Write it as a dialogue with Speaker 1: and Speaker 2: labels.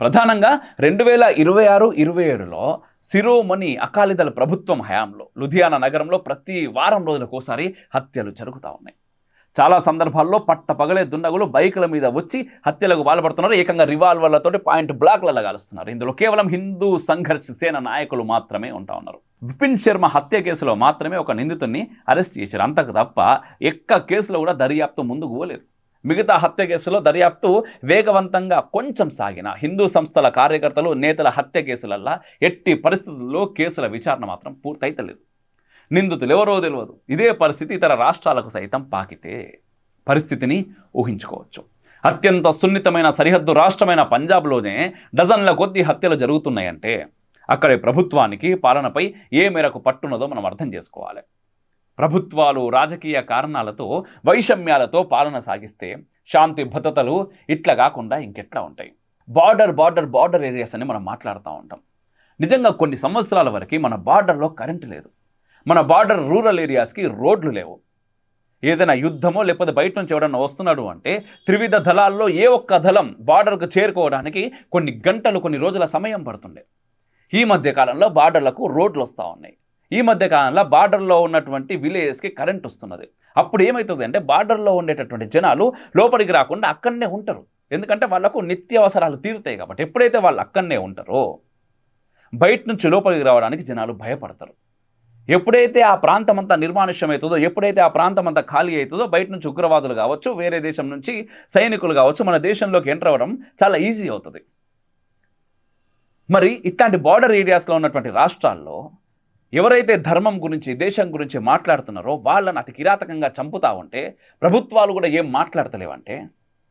Speaker 1: ప్రధానంగా 2026-27లో శిరోమణి అకాలీదళ ప్రభుత్వం హయాంలో లుధియానా నగరంలో ప్రతి వారం రోజులకోసారి హత్యలు జరుగుతూ ఉన్నాయి. చాలా సందర్భాల్లో పట్టపగలే దుండగులు బైకుల మీద వచ్చి హత్యలకు పాల్పడుతున్నారు. ఏకంగా రివాల్వర్లతోటి పాయింట్ బ్లాక్లలో కాలుస్తున్నారు. ఇందులో కేవలం హిందూ సంఘర్ష్ సేన నాయకులు మాత్రమే ఉంటా ఉన్నారు. విపిన్ శర్మ హత్య కేసులో మాత్రమే ఒక నిందితుడిని అరెస్ట్ చేశారు. అంతకు తప్ప ఎక్క కేసులో కూడా దర్యాప్తు ముందుకు పోలేదు. మిగతా హత్య కేసులో దర్యాప్తు వేగవంతంగా కొంచెం సాగిన హిందూ సంస్థల కార్యకర్తలు నేతల హత్య కేసులల్లా ఎట్టి పరిస్థితుల్లో కేసుల విచారణ మాత్రం పూర్తయితలేదు. నిందితులు ఎవరో తెలియదు. ఇదే పరిస్థితి ఇతర రాష్ట్రాలకు సైతం పాకితే పరిస్థితిని ఊహించుకోవచ్చు. అత్యంత సున్నితమైన సరిహద్దు రాష్ట్రమైన పంజాబ్లోనే డజన్ల కొద్దీ హత్యలు జరుగుతున్నాయంటే అక్కడి ప్రభుత్వానికి పాలనపై ఏ మేరకు పట్టున్నదో మనం అర్థం చేసుకోవాలి. ప్రభుత్వాలు రాజకీయ కారణాలతో వైషమ్యాలతో పాలన సాగిస్తే శాంతి భద్రతలు ఇట్లా కాకుండా ఇంకెట్లా ఉంటాయి? బార్డర్ ఏరియాస్ అని మనం మాట్లాడుతూ ఉంటాం. నిజంగా కొన్ని సంవత్సరాల వరకు మన బార్డర్లో కరెంటు లేదు. మన బార్డర్ రూరల్ ఏరియాస్కి రోడ్లు లేవు. ఏదైనా యుద్ధమో లేకపోతే బయట నుంచి ఎవడన్నా వస్తున్నాడు అంటే త్రివిధ దళాల్లో ఏ ఒక్క దళం బార్డర్కు చేరుకోవడానికి కొన్ని గంటలు కొన్ని రోజుల సమయం పడుతుండే. ఈ మధ్య కాలంలో బార్డర్లకు రోడ్లు వస్తూ ఉన్నాయి. ఈ మధ్య కాలంలో బార్డర్లో ఉన్నటువంటి విలేజెస్కి కరెంట్ వస్తున్నది. అప్పుడు ఏమవుతుంది అంటే బార్డర్లో ఉండేటటువంటి జనాలు లోపలికి రాకుండా అక్కడనే ఉంటారు. ఎందుకంటే వాళ్ళకు నిత్యావసరాలు తీరుతాయి కాబట్టి. ఎప్పుడైతే వాళ్ళు అక్కడనే ఉంటారో బయట నుంచి లోపలికి రావడానికి జనాలు భయపడతారు. ఎప్పుడైతే ఆ ప్రాంతం అంతా నిర్మానుష్యం అవుతుందో, ఎప్పుడైతే ఆ ప్రాంతం అంతా ఖాళీ అవుతుందో బయట నుంచి ఉగ్రవాదులు కావచ్చు, వేరే దేశం నుంచి సైనికులు కావచ్చు మన దేశంలోకి ఎంటర్ అవ్వడం చాలా ఈజీ అవుతుంది. మరి ఇట్లాంటి బార్డర్ ఏరియాస్లో ఉన్నటువంటి రాష్ట్రాల్లో ఎవరైతే ధర్మం గురించి దేశం గురించి మాట్లాడుతున్నారో వాళ్ళని అతి కిరాతకంగా చంపుతా ఉంటే ప్రభుత్వాలు కూడా ఏం మాట్లాడతలేవంటే